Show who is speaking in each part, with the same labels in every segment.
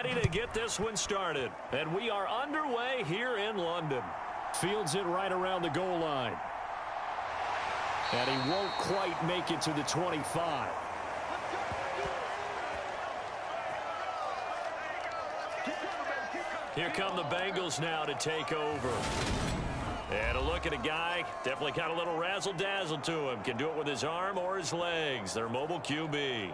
Speaker 1: ready to get this one started. And we are underway here in London.
Speaker 2: Fields it right around the goal line. And he won't quite make it to the 25.
Speaker 1: Here come the Bengals now to take over. And a look at a guy, definitely got a little razzle-dazzle to him. Can do it with his arm or his legs. Their mobile QB.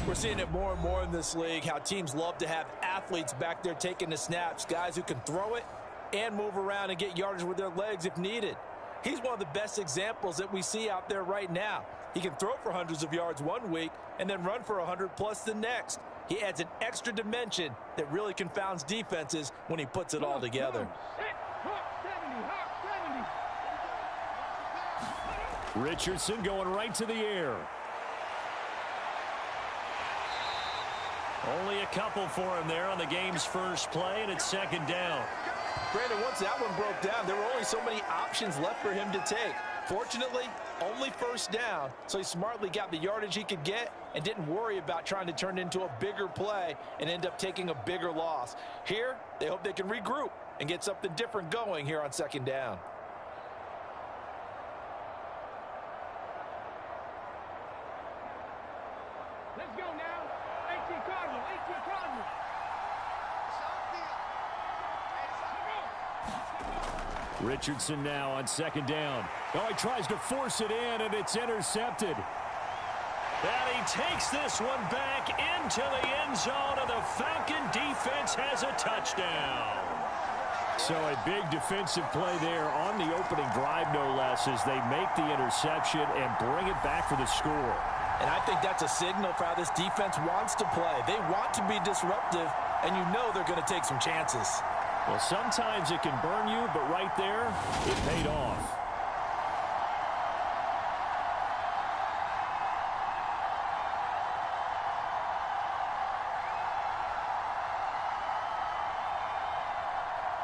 Speaker 3: We're seeing it more and more in this league, how teams love to have athletes back there taking the snaps, guys who can throw it and move around and get yardage with their legs if needed. He's one of the best examples that we see out there right now. He can throw for hundreds of yards one week and then run for 100+ the next. He adds an extra dimension that really confounds defenses when he puts it all together.
Speaker 2: Richardson going right to the air.
Speaker 1: Only a couple for him there on the game's first play, and it's second down.
Speaker 3: Brandon, once that one broke down, there were only so many options left for him to take. Fortunately, only first down, so he smartly got the yardage he could get and didn't worry about trying to turn it into a bigger play and end up taking a bigger loss. Here, they hope they can regroup and get something different going here on second down.
Speaker 4: Let's go now. 18 Cardinal, 18 Cardinal.
Speaker 2: Richardson now on second down. Oh, he tries to force it in, and it's intercepted.
Speaker 1: And he takes this one back into the end zone, and the Falcon defense has a touchdown.
Speaker 2: So a big defensive play there on the opening drive, no less, as they make the interception and bring it back for the score.
Speaker 3: And I think that's a signal for how this defense wants to play. They want to be disruptive, and you know they're going to take some chances.
Speaker 2: Well, sometimes it can burn you, but right there, it paid off.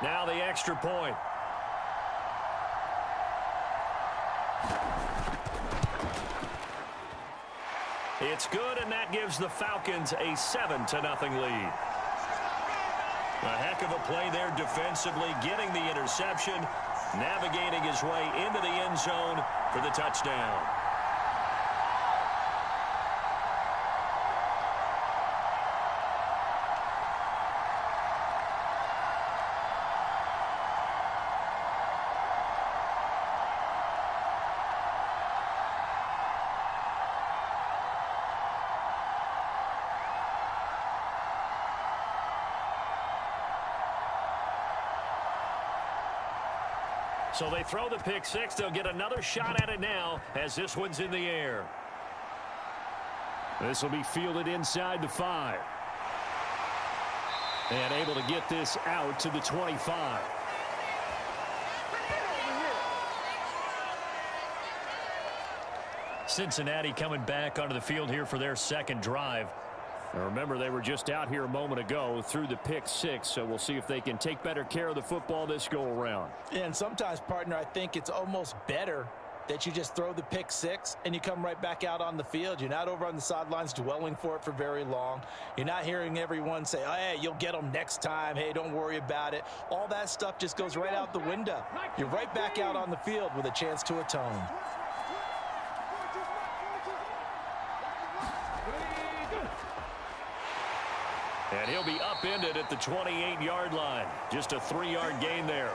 Speaker 1: Now the extra point. It's good, and that gives the Falcons a 7-0 lead. A heck of a play there defensively, getting the interception, navigating his way into the end zone for the touchdown. So they throw the pick six. They'll get another shot at it now as this one's in the air.
Speaker 2: This will be fielded inside the 5. And able to get this out to the 25.
Speaker 1: Cincinnati coming back onto the field here for their second drive.
Speaker 2: Now remember, they were just out here a moment ago through the pick 6, so we'll see if they can take better care of the football this go-around.
Speaker 3: And sometimes, partner, I think it's almost better that you just throw the pick 6 and you come right back out on the field. You're not over on the sidelines dwelling for it for very long. You're not hearing everyone say, oh, hey, you'll get them next time. Hey, don't worry about it. All that stuff just goes right out the window. You're right back out on the field with a chance to atone.
Speaker 1: And he'll be upended at the 28-yard line. Just a 3-yard gain there.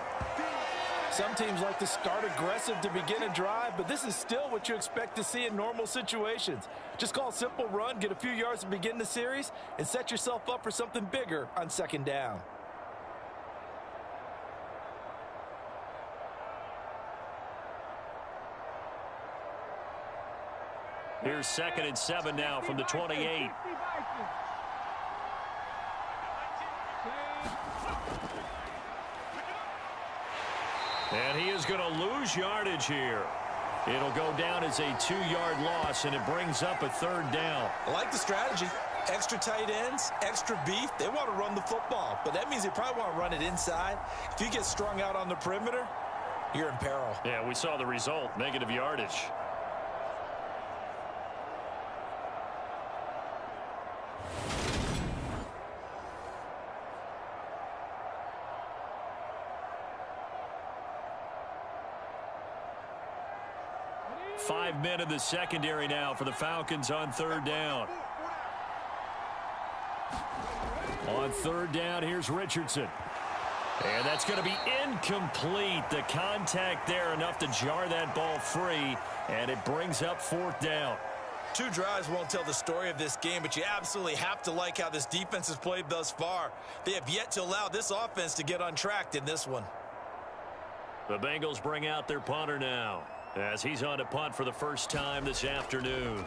Speaker 3: Some teams like to start aggressive to begin a drive, but this is still what you expect to see in normal situations. Just call a simple run, get a few yards to begin the series, and set yourself up for something bigger on second down.
Speaker 1: Here's 2nd and 7 now from the 28. And he is going to lose yardage here. It'll go down as a 2-yard loss, and it brings up a 3rd down.
Speaker 3: I like the strategy. Extra tight ends, extra beef. They want to run the football, but that means they probably want to run it inside. If you get strung out on the perimeter, you're in peril.
Speaker 1: Yeah, we saw the result, negative yardage. 5 men in the secondary now for the Falcons on 3rd down.
Speaker 2: On 3rd down, here's Richardson.
Speaker 1: And that's going to be incomplete. The contact there enough to jar that ball free, and it brings up 4th down.
Speaker 3: 2 drives won't tell the story of this game, but you absolutely have to like how this defense has played thus far. They have yet to allow this offense to get untracked in this one.
Speaker 1: The Bengals bring out their punter now, as he's on to punt for the first time this afternoon.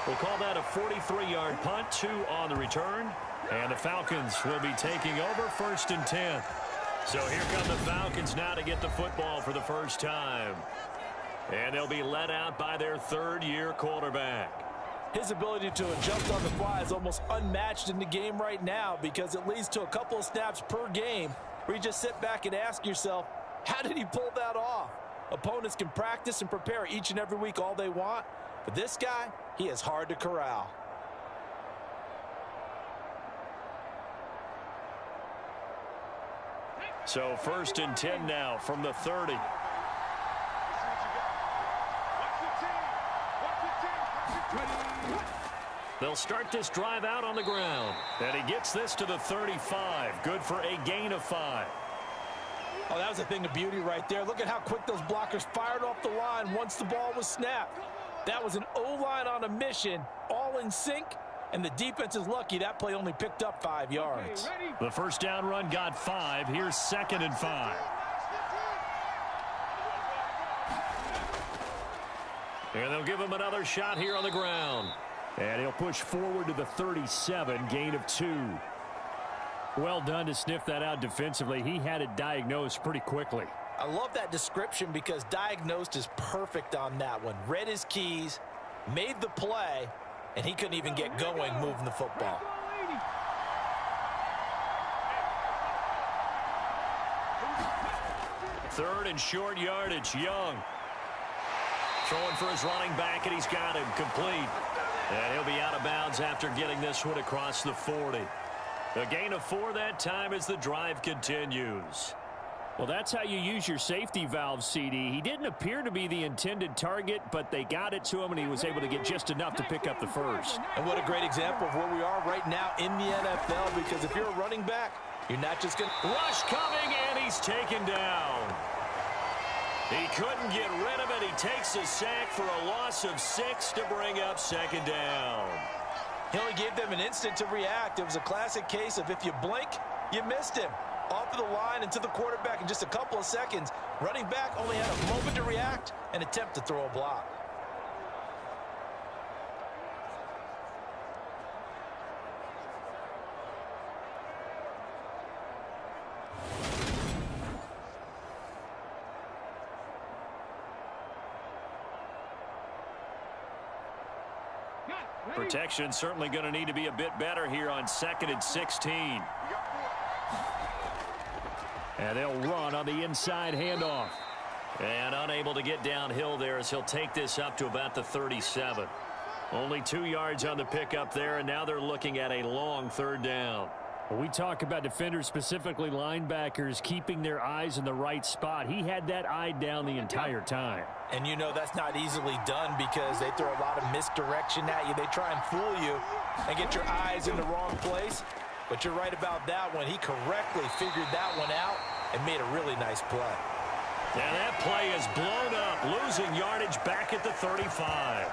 Speaker 1: We'll call that a 43-yard punt, 2 on the return. And the Falcons will be taking over 1st and 10. So here come the Falcons now to get the football for the first time. And they'll be led out by their 3rd-year quarterback.
Speaker 3: His ability to adjust on the fly is almost unmatched in the game right now because it leads to a couple of snaps per game where you just sit back and ask yourself, how did he pull that off? Opponents can practice and prepare each and every week all they want, but this guy, he is hard to corral.
Speaker 1: So 1st and 10 now from the 30. They'll start this drive out on the ground. And he gets this to the 35. Good for a gain of 5.
Speaker 3: Oh, that was a thing of beauty right there. Look at how quick those blockers fired off the line once the ball was snapped. That was an O-line on a mission, all in sync. And the defense is lucky that play only picked up 5 yards.
Speaker 1: The first down run got 5. Here's 2nd and 5. And they'll give him another shot here on the ground.
Speaker 2: And he'll push forward to the 37, gain of 2. Well done to sniff that out defensively. He had it diagnosed pretty quickly.
Speaker 3: I love that description because diagnosed is perfect on that one. Read his keys, made the play, and he couldn't even get going moving the football.
Speaker 1: Third and short yardage, Young. Throwing for his running back, and he's got him complete. And he'll be out of bounds after getting this one across the 40. A gain of 4 that time as the drive continues.
Speaker 2: Well, that's how you use your safety valve, CD. He didn't appear to be the intended target, but they got it to him, and he was able to get just enough to pick up the first.
Speaker 3: And what a great example of where we are right now in the NFL, because if you're a running back, you're not just going to...
Speaker 1: Rush coming, and he's taken down. He couldn't get rid of it. He takes a sack for a loss of 6 to bring up 2nd down.
Speaker 3: He only gave them an instant to react. It was a classic case of if you blink, you missed him. Off of the line and to the quarterback in just a couple of seconds. Running back only had a moment to react and attempt to throw a block.
Speaker 1: Protection certainly going to need to be a bit better here on 2nd and 16.
Speaker 2: And they'll run on the inside handoff.
Speaker 1: And unable to get downhill there as he'll take this up to about the 37. Only 2 yards on the pickup there, and now they're looking at a long 3rd down.
Speaker 2: When we talk about defenders, specifically linebackers, keeping their eyes in the right spot. He had that eye down the entire time.
Speaker 3: And you know that's not easily done because they throw a lot of misdirection at you. They try and fool you and get your eyes in the wrong place. But you're right about that one. He correctly figured that one out and made a really nice play.
Speaker 1: And that play is blown up, losing yardage back at the 35.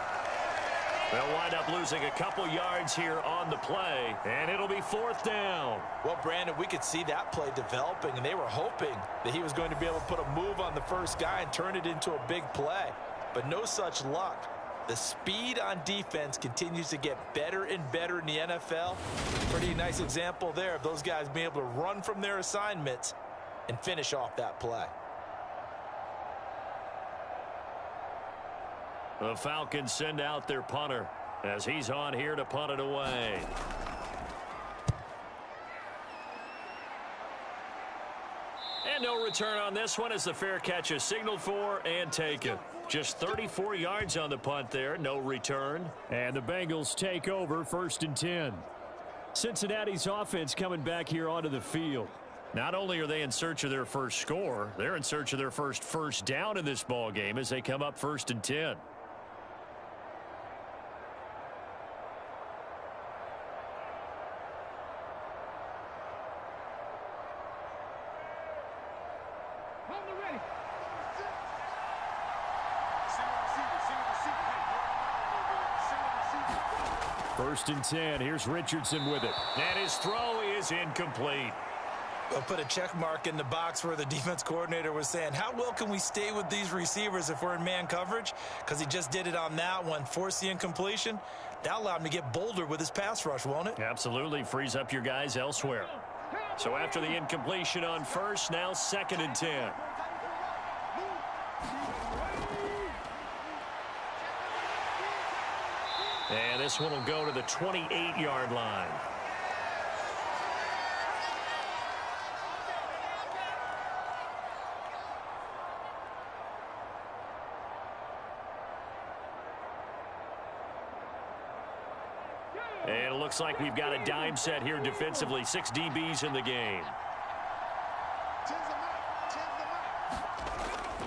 Speaker 1: They'll wind up losing a couple yards here on the play, and it'll be 4th down.
Speaker 3: Well, Brandon, we could see that play developing, and they were hoping that he was going to be able to put a move on the first guy and turn it into a big play. But no such luck. The speed on defense continues to get better and better in the NFL. Pretty nice example there of those guys being able to run from their assignments and finish off that play.
Speaker 1: The Falcons send out their punter as he's on here to punt it away. And no return on this one as the fair catch is signaled for and taken. Just 34 yards on the punt there, no return.
Speaker 2: And the Bengals take over 1st and 10. Cincinnati's offense coming back here onto the field.
Speaker 1: Not only are they in search of their first score, they're in search of their first down in this ball game as they come up 1st and 10.
Speaker 2: First and 10. Here's Richardson with it.
Speaker 1: And his throw is incomplete.
Speaker 3: I'll put a check mark in the box where the defense coordinator was saying, how well can we stay with these receivers if we're in man coverage? Because he just did it on that one, forced the incompletion. That allowed him to get bolder with his pass rush, won't it?
Speaker 1: Absolutely. Frees up your guys elsewhere. So after the incompletion on first, now 2nd and 10. And this one will go to the 28-yard line. And it looks like we've got a dime set here defensively. 6 DBs in the game.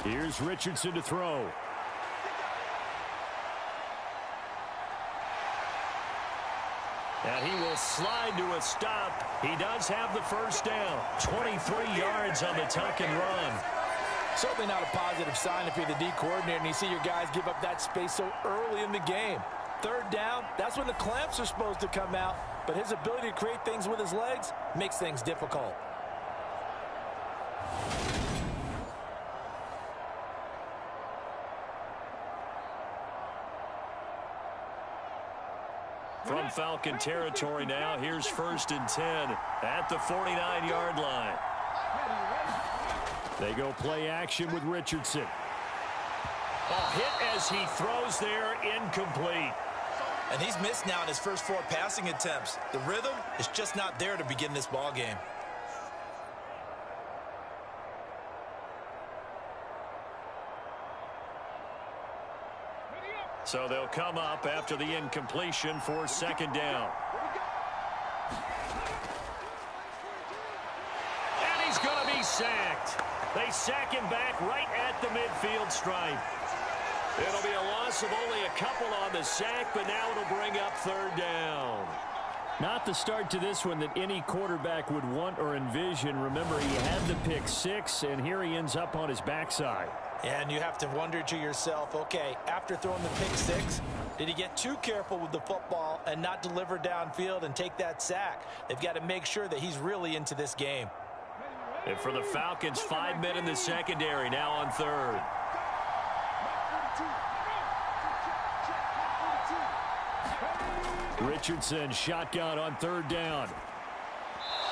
Speaker 2: Here's Richardson to throw.
Speaker 1: And he will slide to a stop. He does have the first down. 23 yards on the tuck and run.
Speaker 3: Certainly not a positive sign if you're the D coordinator and you see your guys give up that space so early in the game. 3rd down, that's when the clamps are supposed to come out. But his ability to create things with his legs makes things difficult.
Speaker 1: From Falcon territory now, here's 1st and 10 at the 49-yard line.
Speaker 2: They go play action with Richardson.
Speaker 1: A hit as he throws there, incomplete.
Speaker 3: And he's missed now in his first 4 passing attempts. The rhythm is just not there to begin this ball game.
Speaker 1: So they'll come up after the incompletion for 2nd down. And he's going to be sacked. They sack him back right at the midfield stripe. It'll be a loss of only a couple on the sack, but now it'll bring up 3rd down.
Speaker 2: Not the start to this one that any quarterback would want or envision. Remember, he had the pick 6, and here he ends up on his backside.
Speaker 3: And you have to wonder to yourself, okay, after throwing the pick 6, did he get too careful with the football and not deliver downfield and take that sack? They've got to make sure that he's really into this game.
Speaker 1: And for the Falcons, 5 men in the secondary, now on 3rd.
Speaker 2: Richardson shotgun on 3rd down.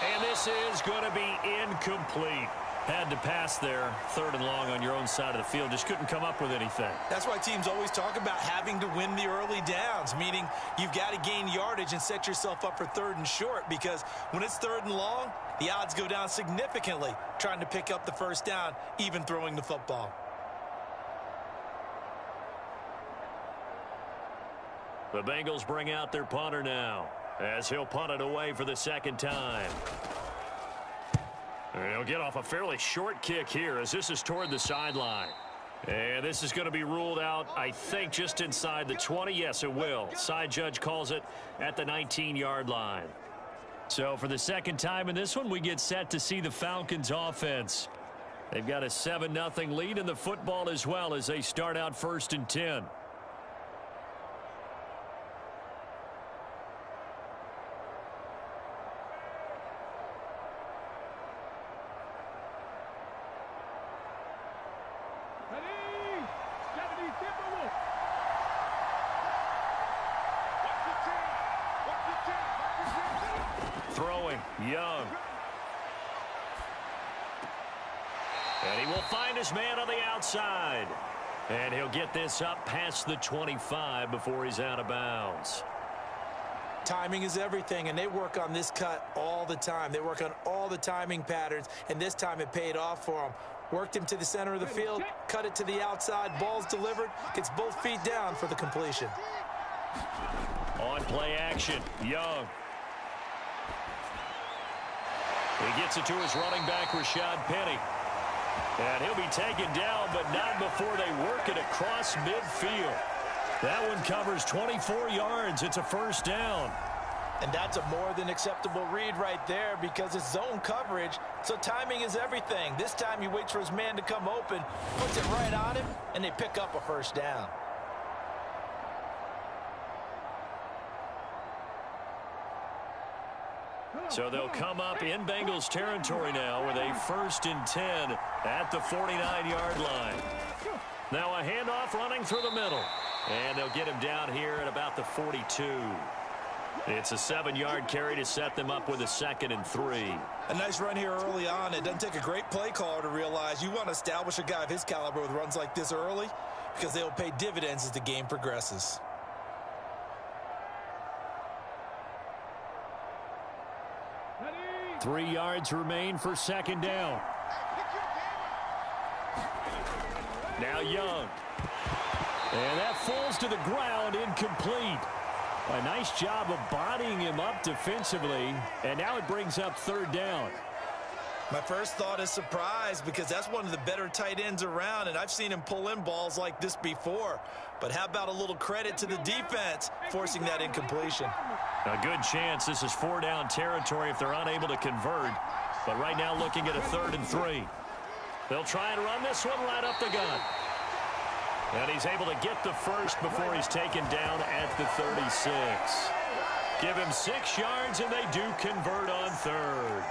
Speaker 1: And this is going to be incomplete. Had to pass there, 3rd and long on your own side of the field. Just couldn't come up with anything.
Speaker 3: That's why teams always talk about having to win the early downs, meaning you've got to gain yardage and set yourself up for 3rd and short, because when it's 3rd and long, the odds go down significantly trying to pick up the first down, even throwing the football.
Speaker 1: The Bengals bring out their punter now as he'll punt it away for the 2nd time. And he'll get off a fairly short kick here as this is toward the sideline. And this is going to be ruled out, I think, just inside the 20. Yes, it will. Side judge calls it at the 19-yard line. So for the 2nd time in this one, we get set to see the Falcons offense. They've got a 7-0 lead in the football as well as they start out 1st and 10. Throwing, Young. And he will find his man on the outside. And he'll get this up past the 25 before he's out of bounds.
Speaker 3: Timing is everything, and they work on this cut all the time. They work on all the timing patterns, and this time it paid off for them. Worked him to the center of the field, cut it to the outside, ball's delivered, gets both feet down for the completion.
Speaker 1: On play action, Young. He gets it to his running back, Rashad Penny. And he'll be taken down, but not before they work it across midfield. That one covers 24 yards. It's a first down.
Speaker 3: And that's a more than acceptable read right there because it's zone coverage, so timing is everything. This time he waits for his man to come open, puts it right on him, and they pick up a first down.
Speaker 1: So they'll come up in Bengals territory now with a 1st and 10 at the 49-yard line. Now a handoff running through the middle. And they'll get him down here at about the 42. It's a 7-yard carry to set them up with a 2nd and 3.
Speaker 3: A nice run here early on. It doesn't take a great play caller to realize you want to establish a guy of his caliber with runs like this early because they'll pay dividends as the game progresses.
Speaker 2: Ready? 3 yards remain for 2nd down.
Speaker 1: Now Young.
Speaker 2: And that falls to the ground, incomplete. A nice job of bodying him up defensively, and now it brings up 3rd down.
Speaker 3: My first thought is surprise because that's one of the better tight ends around, and I've seen him pull in balls like this before. But how about a little credit to the defense forcing that incompletion?
Speaker 1: A good chance this is 4-down territory if they're unable to convert. But right now looking at a 3rd and 3. They'll try and run this one right up the gut. And he's able to get the first before he's taken down at the 36. Give him 6 yards, and they do convert on 3rd.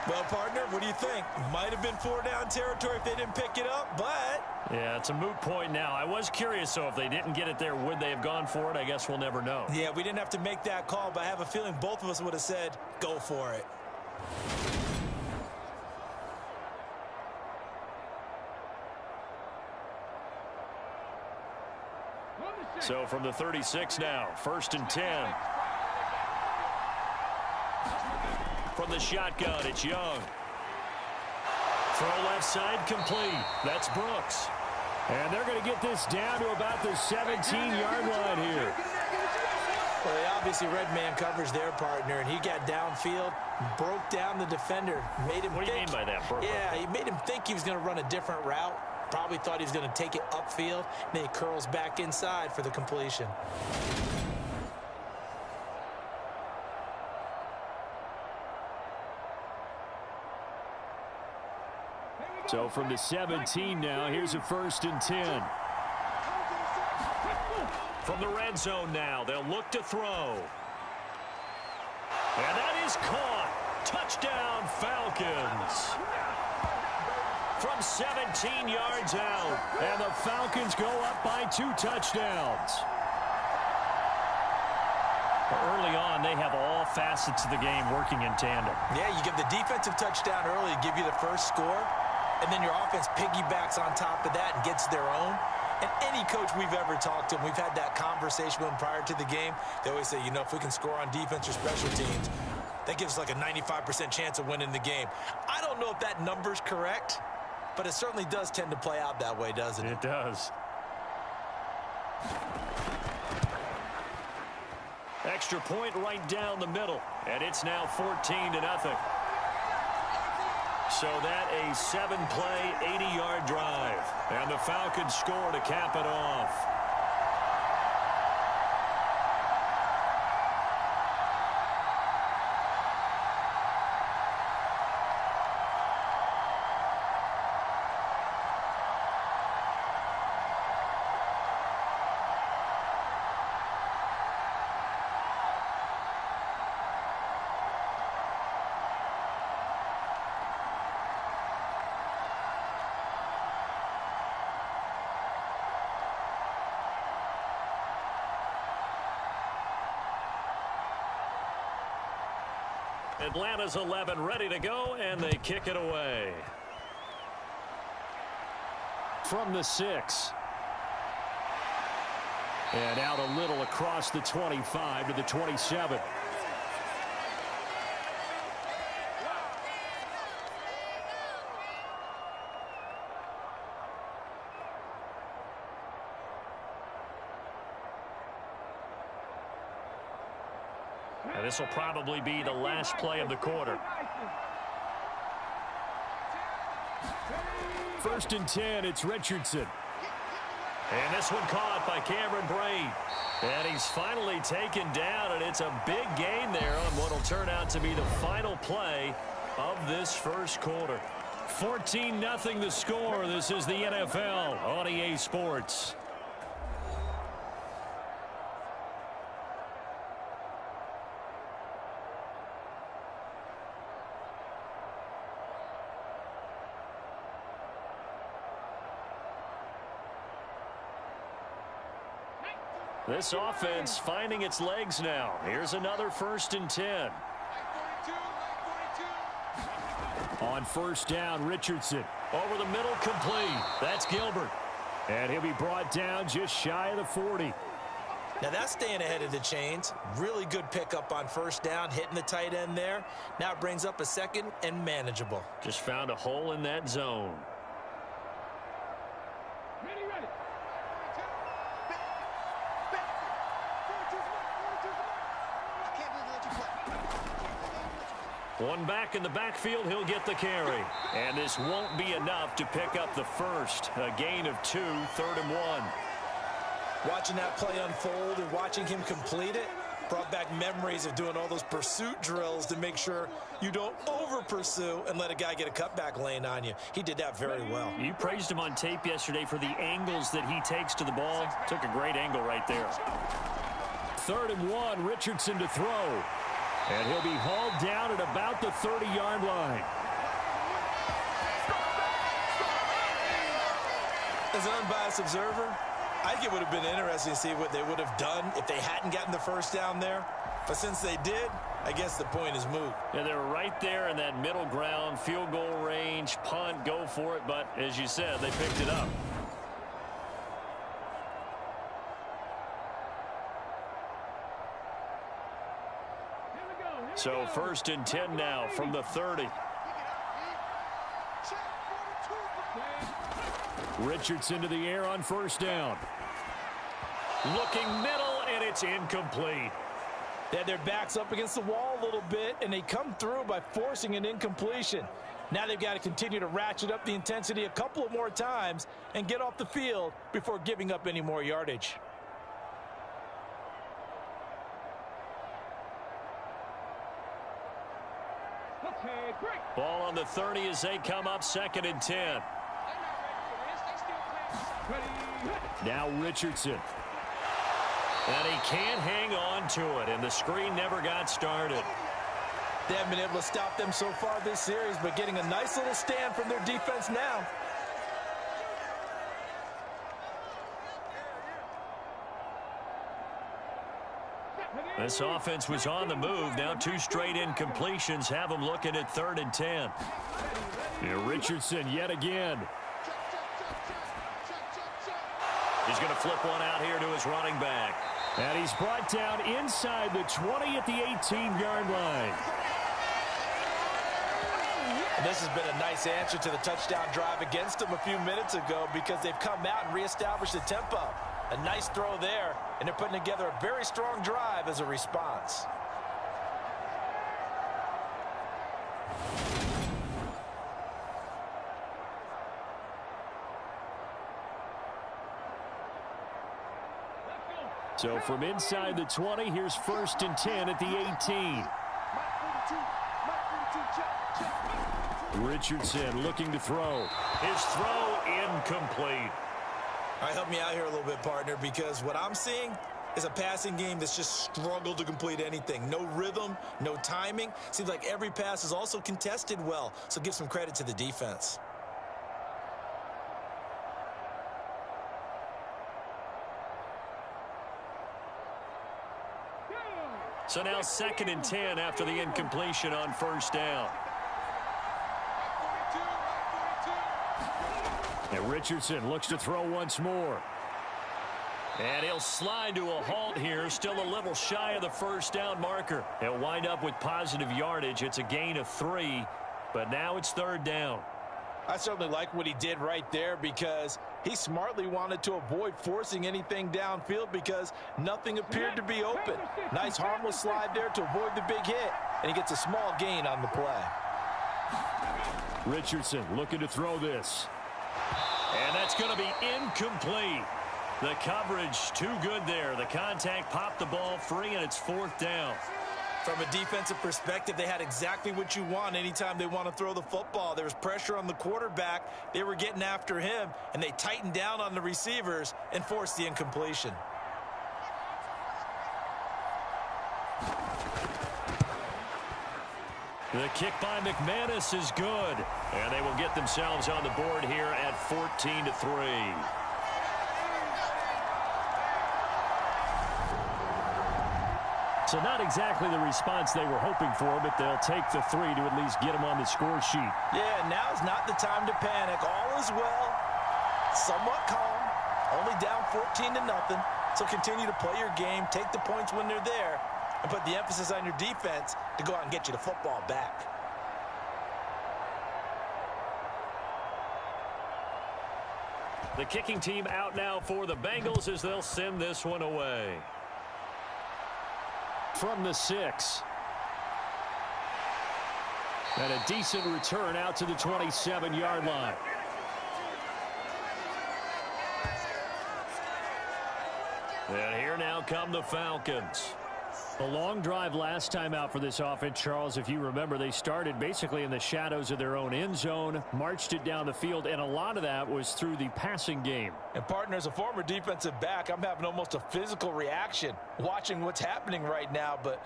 Speaker 3: Well, partner, what do you think? Might have been 4-down territory if they didn't pick it up, but...
Speaker 1: Yeah, it's a moot point now. I was curious, so if they didn't get it there, would they have gone for it? I guess we'll never know.
Speaker 3: Yeah, we didn't have to make that call, but I have a feeling both of us would have said, go for it.
Speaker 1: So from the 36 now, 1st and 10. From the shotgun, it's Young. Throw left side complete. That's Brooks.
Speaker 2: And they're going to get this down to about the 17-yard line here.
Speaker 3: Well, they obviously read man coverage their partner, and he got downfield, broke down the defender, made him
Speaker 1: What do you mean by that, Brooks?
Speaker 3: Yeah, he made him think he was going to run a different route. Probably thought he was going to take it upfield, and then he curls back inside for the completion.
Speaker 2: So from the 17 now, here's a 1st and 10.
Speaker 1: From the red zone now, they'll look to throw. And that is caught. Touchdown, Falcons. From 17 yards out.
Speaker 2: And the Falcons go up by 2 touchdowns.
Speaker 1: Early on, they have all facets of the game working in tandem.
Speaker 3: Yeah, you give the defensive touchdown early, give you the first score, and then your offense piggybacks on top of that and gets their own. And any coach we've ever talked to, and we've had that conversation with them prior to the game, they always say, you know, if we can score on defense or special teams, that gives us like a 95% chance of winning the game. I don't know if that number's correct, but it certainly does tend to play out that way, doesn't it?
Speaker 1: It does. Extra point right down the middle, and it's now 14-0. So that a 7-play, 80-yard drive, and the Falcons score to cap it off. Atlanta's 11 ready to go, and they kick it away.
Speaker 2: From the 6. And out a little across the 25 to the 27.
Speaker 1: And this will probably be the last play of the quarter.
Speaker 2: First and 10, it's Richardson.
Speaker 1: And this one caught by Cameron Braid. And he's finally taken down, and it's a big gain there on what will turn out to be the final play of this first quarter.
Speaker 2: 14-0 the score. This is the NFL on EA Sports. This offense finding its legs now. Here's another first and 10. On first down, Richardson.
Speaker 1: Over the middle, complete.
Speaker 2: That's Gilbert. And he'll be brought down just shy of the 40.
Speaker 3: Now that's staying ahead of the chains. Really good pickup on first down, hitting the tight end there. Now it brings up a second and manageable.
Speaker 1: Just found a hole in that zone.
Speaker 4: Ready.
Speaker 1: One back in the backfield, he'll get the carry. And this won't be enough to pick up the first. A gain of 2, 3rd and 1.
Speaker 3: Watching that play unfold and watching him complete it brought back memories of doing all those pursuit drills to make sure you don't over-pursue and let a guy get a cutback lane on you. He did that very well.
Speaker 1: You praised him on tape yesterday for the angles that he takes to the ball. Took a great angle right there.
Speaker 2: 3rd and 1, Richardson to throw. And he'll be hauled down at about the 30-yard line.
Speaker 3: As an unbiased observer, I think it would have been interesting to see what they would have done if they hadn't gotten the first down there. But since they did, I guess the point is moot.
Speaker 1: Yeah, they're right there in that middle ground, field goal range, punt, go for it. But as you said, they picked it up. So 1st and 10 now from the 30.
Speaker 2: Richardson to the air on first down.
Speaker 1: Looking middle, and it's incomplete.
Speaker 3: They had their backs up against the wall a little bit, and they come through by forcing an incompletion. Now they've got to continue to ratchet up the intensity a couple of more times and get off the field before giving up any more yardage.
Speaker 1: Ball on the 30 as they come up 2nd and 10.
Speaker 2: Now Richardson.
Speaker 1: And he can't hang on to it, and the screen never got started.
Speaker 3: They haven't been able to stop them so far this series, but getting a nice little stand from their defense now.
Speaker 1: This offense was on the move. Now 2 straight incompletions have them looking at 3rd and 10.
Speaker 2: Here Richardson yet again.
Speaker 1: He's going to flip one out here to his running back.
Speaker 2: And he's brought down inside the 20 at the 18-yard line.
Speaker 3: And this has been a nice answer to the touchdown drive against them a few minutes ago because they've come out and reestablished the tempo. A nice throw there, and they're putting together a very strong drive as a response.
Speaker 2: So from inside the 20, here's 1st and 10 at the 18. Richardson looking to throw.
Speaker 1: His throw incomplete.
Speaker 3: All right, help me out here a little bit, partner, because what I'm seeing is a passing game that's just struggled to complete anything. No rhythm, no timing. Seems like every pass is also contested well, so give some credit to the defense.
Speaker 1: So now 2nd and 10 after the incompletion on first down.
Speaker 2: And Richardson looks to throw once more.
Speaker 1: And he'll slide to a halt here, still a little shy of the first down marker. He'll wind up with positive yardage. It's a gain of 3, but now it's 3rd down.
Speaker 3: I certainly like what he did right there because he smartly wanted to avoid forcing anything downfield because nothing appeared to be open. Nice harmless slide there to avoid the big hit, and he gets a small gain on the play.
Speaker 2: Richardson looking to throw this. And that's going to be incomplete. The coverage too good there. The contact popped the ball free, and it's 4th down.
Speaker 3: From a defensive perspective, they had exactly what you want anytime they want to throw the football. There was pressure on the quarterback. They were getting after him, and they tightened down on the receivers and forced the incompletion.
Speaker 2: The kick by McManus is good. And they will get themselves on the board here at 14-3. So not exactly the response they were hoping for, but they'll take the 3 to at least get them on the score sheet.
Speaker 3: Yeah, now's not the time to panic. All is well. Somewhat calm. Only down 14-0. So continue to play your game, take the points when they're there, and put the emphasis on your defense to go out and get you the football back.
Speaker 2: The kicking team out now for the Bengals as they'll send this one away. From the 6. And a decent return out to the 27-yard line. And here now come the Falcons. A long drive last time out for this offense, Charles. If you remember, they started basically in the shadows of their own end zone, marched it down the field, and a lot of that was through the passing game.
Speaker 3: And, partner, as a former defensive back, I'm having almost a physical reaction watching what's happening right now. But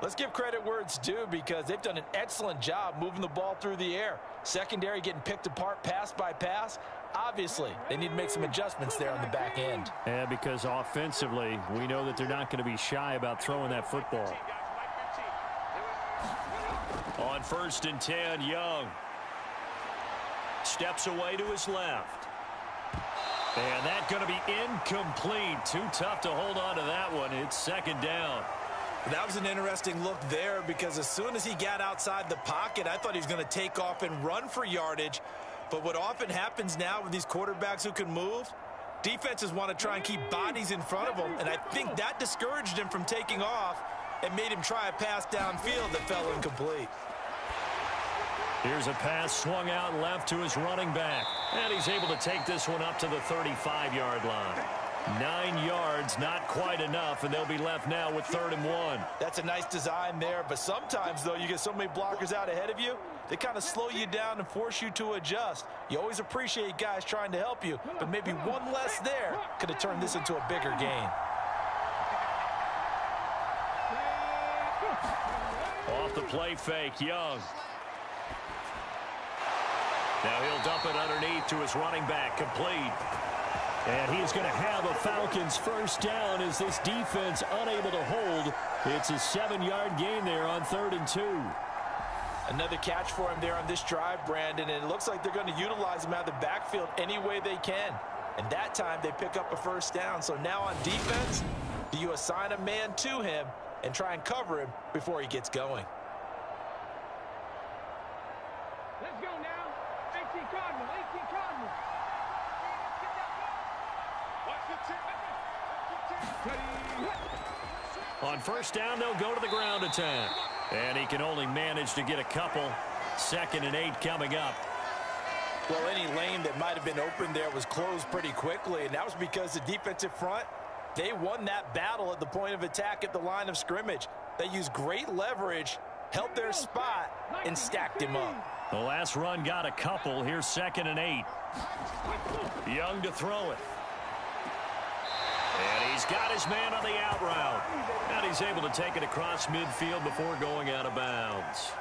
Speaker 3: let's give credit where it's due because they've done an excellent job moving the ball through the air. Secondary getting picked apart pass by pass. Obviously, they need to make some adjustments there on the back end.
Speaker 2: Yeah, because offensively, we know that they're not going to be shy about throwing that football. On 1st and 10, Young. Steps away to his left. And that's going to be incomplete. Too tough to hold on to that one. It's 2nd down.
Speaker 3: That was an interesting look there because as soon as he got outside the pocket, I thought he was going to take off and run for yardage. But what often happens now with these quarterbacks who can move, defenses want to try and keep bodies in front of them, and I think that discouraged him from taking off and made him try a pass downfield that fell incomplete.
Speaker 2: Here's a pass swung out left to his running back, and he's able to take this one up to the 35-yard line. 9 yards, not quite enough, and they'll be left now with 3rd and 1.
Speaker 3: That's a nice design there, but sometimes, though, you get so many blockers out ahead of you, they kind of slow you down and force you to adjust. You always appreciate guys trying to help you, but maybe one less there could have turned this into a bigger gain.
Speaker 2: Off the play fake, Young. Now he'll dump it underneath to his running back, complete. And he's going to have a Falcons 1st down as this defense unable to hold. It's a 7-yard gain there on 3rd and 2.
Speaker 3: Another catch for him there on this drive, Brandon, and it looks like they're going to utilize him out of the backfield any way they can. And that time they pick up a 1st down. So now on defense, do you assign a man to him and try and cover him before he gets going?
Speaker 4: Let's go now. 18 Cardinals, 18 Cardinals.
Speaker 2: On 1st down, they'll go to the ground attack. And he can only manage to get a couple. 2nd and 8 coming up.
Speaker 3: Well, any lane that might have been open there was closed pretty quickly, and that was because the defensive front, they won that battle at the point of attack at the line of scrimmage. They used great leverage, held their spot, and stacked him up.
Speaker 2: The last run got a couple. Here's 2nd and 8. Young to throw it. And he's got his man on the out route. And he's able to take it across midfield before going out of bounds.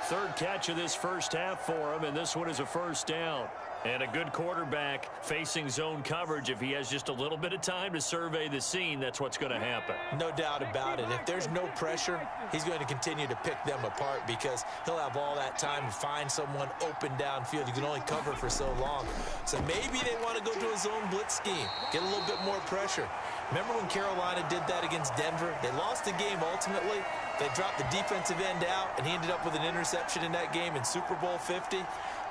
Speaker 2: 3rd catch of this 1st half for him, and this one is a 1st down. And a good quarterback facing zone coverage. If he has just a little bit of time to survey the scene, that's what's going to happen.
Speaker 3: No doubt about it. If there's no pressure, he's going to continue to pick them apart because he'll have all that time to find someone open downfield. You can only cover for so long. So maybe they want to go to a zone blitz scheme, get a little bit more pressure. Remember when Carolina did that against Denver? They lost the game ultimately. They dropped the defensive end out, and he ended up with an interception in that game in Super Bowl 50.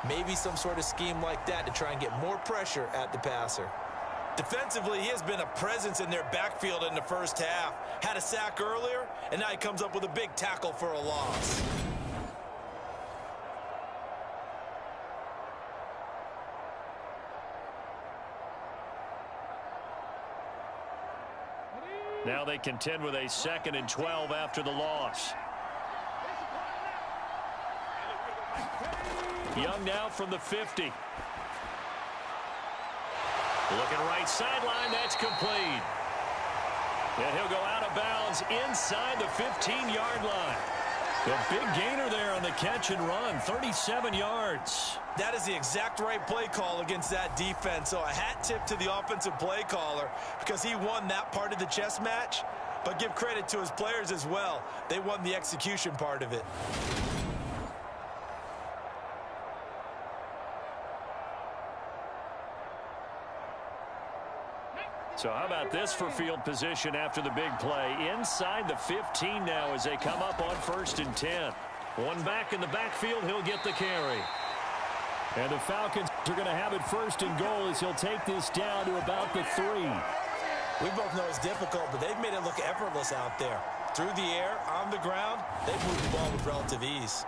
Speaker 3: Maybe some sort of scheme like that to try and get more pressure at the passer. Defensively, he has been a presence in their backfield in the 1st half. Had a sack earlier, and now he comes up with a big tackle for a loss.
Speaker 2: Now they contend with a 2nd and 12 after the loss. Young now from the 50. Looking right sideline, that's complete. And he'll go out of bounds inside the 15-yard line. The big gainer there on the catch and run, 37 yards.
Speaker 3: That is the exact right play call against that defense. So a hat tip to the offensive play caller because he won that part of the chess match. But give credit to his players as well. They won the execution part of it.
Speaker 2: So how about this for field position after the big play? Inside the 15 now as they come up on 1st and 10. One back in the backfield, he'll get the carry. And the Falcons are going to have it 1st and goal as he'll take this down to about the 3.
Speaker 3: We both know it's difficult, but they've made it look effortless out there. Through the air, on the ground, they've moved the ball with relative ease.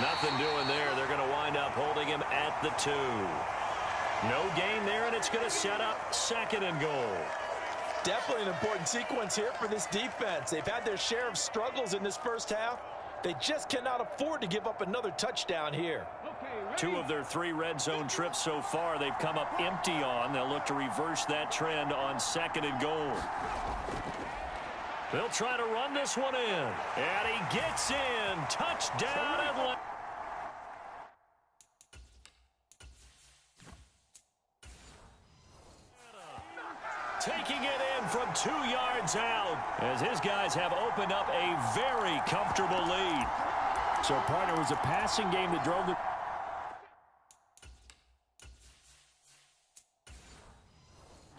Speaker 2: Nothing doing there. They're going to wind up holding him at the 2. No gain there, and it's going to set up 2nd and goal.
Speaker 3: Definitely an important sequence here for this defense. They've had their share of struggles in this first half. They just cannot afford to give up another touchdown here.
Speaker 2: 2 of their 3 red zone trips so far they've come up empty on. They'll look to reverse that trend on 2nd and goal. They'll try to run this one in. And he gets in. Touchdown Atlanta. Taking it in from 2 yards out as his guys have opened up a very comfortable lead. So, partner, was a passing game that drove the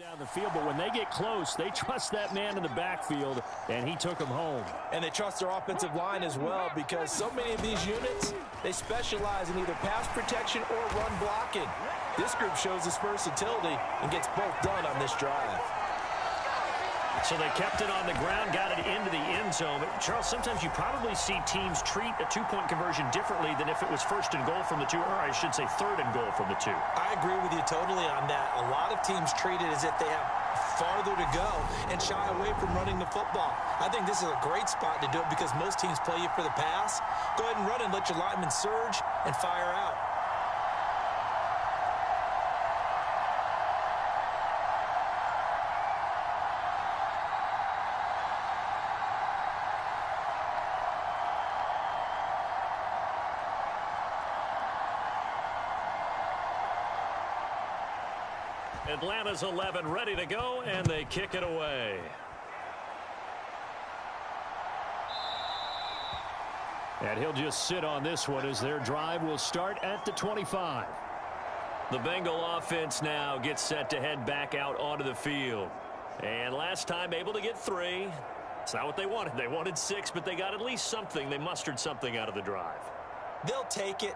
Speaker 2: down the field, but when they get close, they trust that man in the backfield, and he took him home.
Speaker 3: And they trust their offensive line as well because so many of these units, they specialize in either pass protection or run blocking. This group shows its versatility and gets both done on this drive.
Speaker 2: So they kept it on the ground, got it into the end zone. But Charles, sometimes you probably see teams treat a 2-point conversion differently than if it was 1st and goal from the 2, or I should say 3rd and goal from the 2.
Speaker 3: I agree with you totally on that. A lot of teams treat it as if they have farther to go and shy away from running the football. I think this is a great spot to do it because most teams play you for the pass. Go ahead and run and let your linemen surge and fire out.
Speaker 2: Atlanta's 11 ready to go, and they kick it away. And he'll just sit on this one as their drive will start at the 25. The Bengal offense now gets set to head back out onto the field. And last time able to get 3. It's not what they wanted. They wanted 6, but they got at least something. They mustered something out of the drive.
Speaker 3: They'll take it.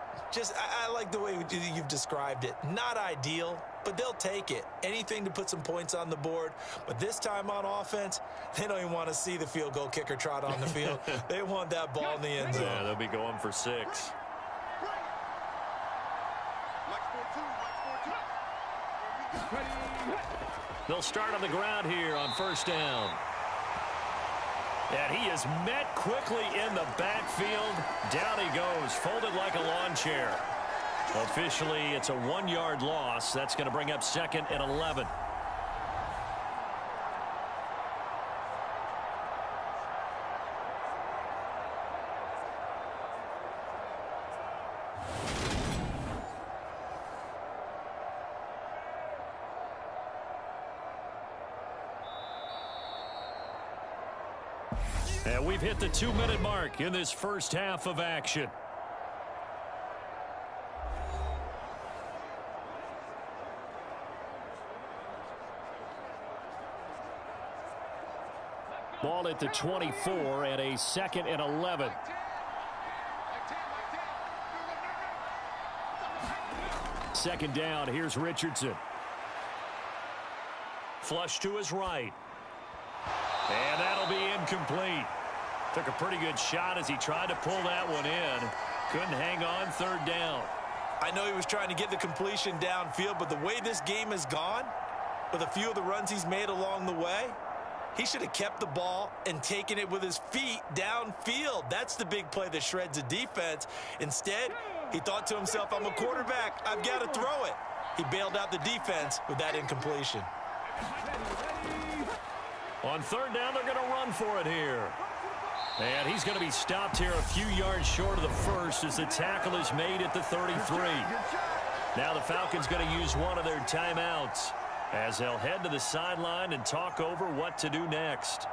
Speaker 3: I like the way you've described it. Not ideal, but they'll take it. Anything to put some points on the board. But this time on offense, they don't even want to see the field goal kicker trot on the field. They want that ball in the end zone.
Speaker 2: Yeah, they'll be going for 6. They'll start on the ground here on 1st down. And he is met quickly in the backfield. Down he goes, folded like a lawn chair. Officially, it's a 1-yard loss. That's going to bring up 2nd and 11. And we've hit the 2-minute mark in this first half of action. Ball at the 24 and a 2nd and 11. Second down, here's Richardson.
Speaker 1: Flush to his right. And that'll be incomplete. Took a pretty good shot as he tried to pull that one in. Couldn't hang on. Third down.
Speaker 3: I know he was trying to get the completion downfield, but the way this game has gone, with a few of the runs he's made along the way, he should have kept the ball and taken it with his feet downfield. That's the big play that shreds a defense. Instead, he thought to himself, I'm a quarterback. I've got to throw it. He bailed out the defense with that incompletion.
Speaker 1: On third down, they're going to run for it here. And he's going to be stopped here a few yards short of the first as the tackle is made at the 33. Now the Falcons going to use one of their timeouts as they'll head to the sideline and talk over what to do next.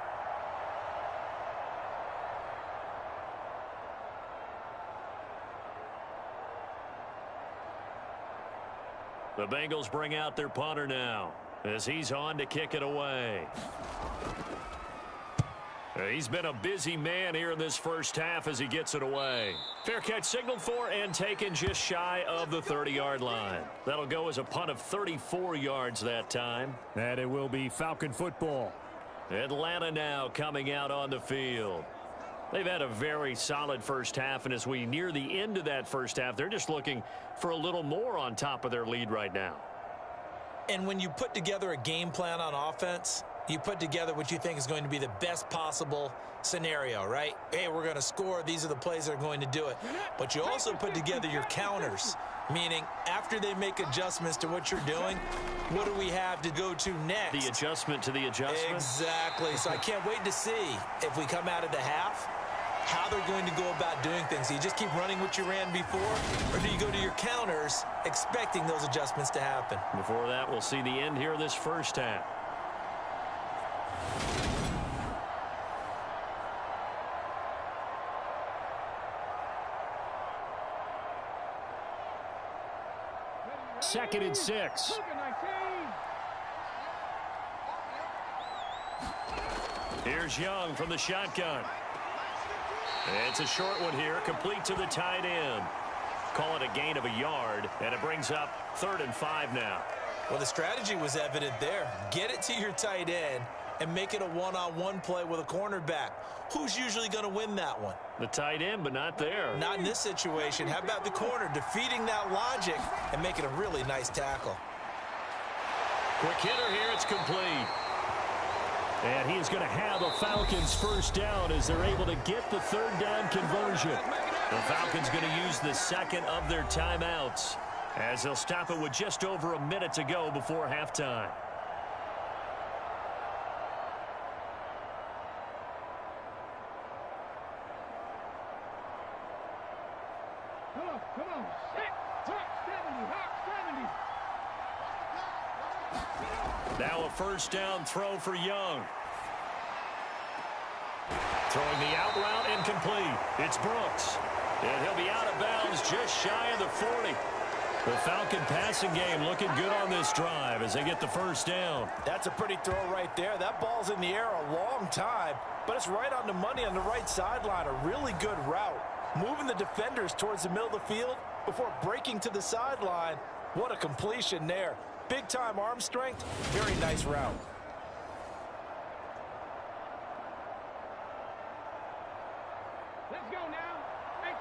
Speaker 1: The Bengals bring out their punter now as he's on to kick it away. He's been a busy man here in this first half as he gets it away. Fair catch signaled for and taken just shy of the 30-yard line. That'll go as a punt of 34 yards that time.
Speaker 2: And it will be Falcon football.
Speaker 1: Atlanta now coming out on the field. They've had a very solid first half, and as we near the end of that first half, they're just looking for a little more on top of their lead right now.
Speaker 3: And when you put together a game plan on offense, you put together what you think is going to be the best possible scenario, right? Hey, we're going to score. These are the plays that are going to do it. But you also put together your counters, meaning after they make adjustments to what you're doing, what do we have to go to next?
Speaker 1: The adjustment to the adjustment?
Speaker 3: Exactly. So I can't wait to see if we come out of the half, how they're going to go about doing things. Do you just keep running what you ran before, or do you go to your counters expecting those adjustments to happen?
Speaker 1: Before that, we'll see the end here of this first half.
Speaker 2: Second and 6.
Speaker 1: Here's Young from the shotgun. It's a short one here, complete to the tight end. Call it a gain of a yard, and it brings up 3rd and 5 now.
Speaker 3: Well, the strategy was evident there. Get it to your tight end and make it a one-on-one play with a cornerback. Who's usually going to win that one?
Speaker 1: The tight end, but not there.
Speaker 3: Not in this situation. How about the corner defeating that logic and making a really nice tackle?
Speaker 1: Quick hitter here, it's complete.
Speaker 2: And he is going to have a Falcons first down as they're able to get the 3rd down conversion.
Speaker 1: The Falcons going to use the second of their timeouts as they'll stop it with just over a minute to go before halftime.
Speaker 4: Come on, set, hot 70, hot 70.
Speaker 1: Now a first down throw for Young. Throwing the out route incomplete. It's Brooks. And he'll be out of bounds just shy of the 40. The Falcon passing game looking good on this drive as they get the first down.
Speaker 3: That's a pretty throw right there. That ball's in the air a long time, but it's right on the money on the right sideline. A really good route. Moving the defenders towards the middle of the field before breaking to the sideline. What a completion there. Big-time arm strength. Very nice route.
Speaker 4: Let's go now.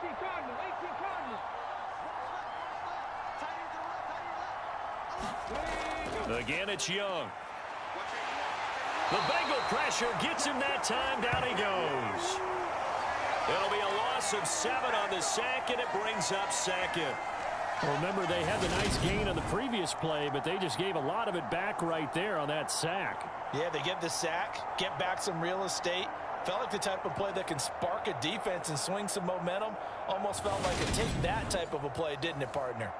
Speaker 4: 18 Cardinal, 18 Cardinal.
Speaker 1: Again, it's Young. The Bengal pressure gets him that time. Down he goes. It'll be a loss of 7 on the sack, and it brings up 2nd.
Speaker 2: Well, remember, they had the nice gain on the previous play, but they just gave a lot of it back right there on that sack.
Speaker 3: Yeah, they get the sack, get back some real estate. Felt like the type of play that can spark a defense and swing some momentum. Almost felt like a take that type of a play, didn't it, partner?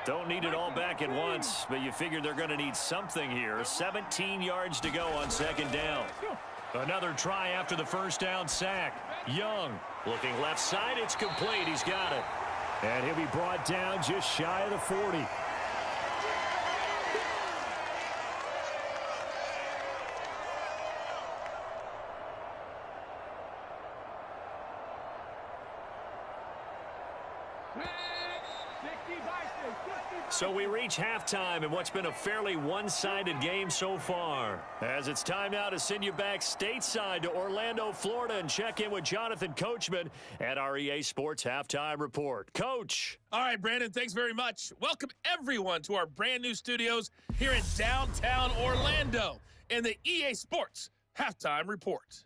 Speaker 1: Don't need it all back at once, but you figure they're going to need something here. 17 yards to go on 2nd down. Another try after the first down sack. Young looking left side. It's complete. He's got it.
Speaker 2: And he'll be brought down just shy of the 40. So we reach halftime in what's been a fairly one-sided game so far. As it's time now to send you back stateside to Orlando, Florida, and check in with Jonathan Coachman at our EA Sports Halftime Report. Coach.
Speaker 5: All right, Brandon, thanks very much. Welcome, everyone, to our brand-new studios here in downtown Orlando in the EA Sports Halftime Report.